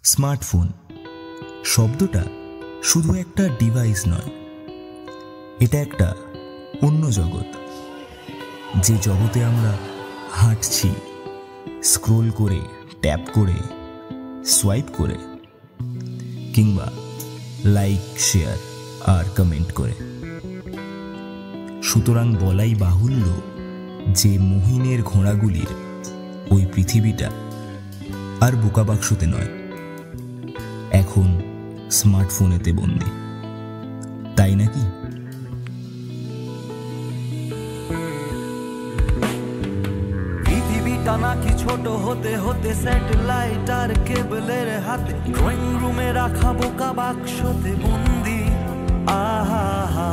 Smartphone শব্দটা শুধু একটা ডিভাইস নয়, এটা একটা অন্য জগৎ। যে জগতে আমরা হাঁটছি স্ক্রোল করে, ট্যাপ করে, সোয়াইপ করে, কিংবা লাইক, শেয়ার আর কমেন্ট করে। সুতরাং বলাই বাহুল্য যে মোহিনের ঘোড়াগুলির ওই পৃথিবীটা আর বোকা বাক্সতে নয়, এখন স্মার্টফোনেতে বন্দি, তাই নাকি? পৃথিবীটা নাকি ছোট হতে হতে স্যাটেলাইট আর কেবলের হাতে, ড্রয়িং রুমে রাখা বোকা বাক্সতে বন্দি। আহা হা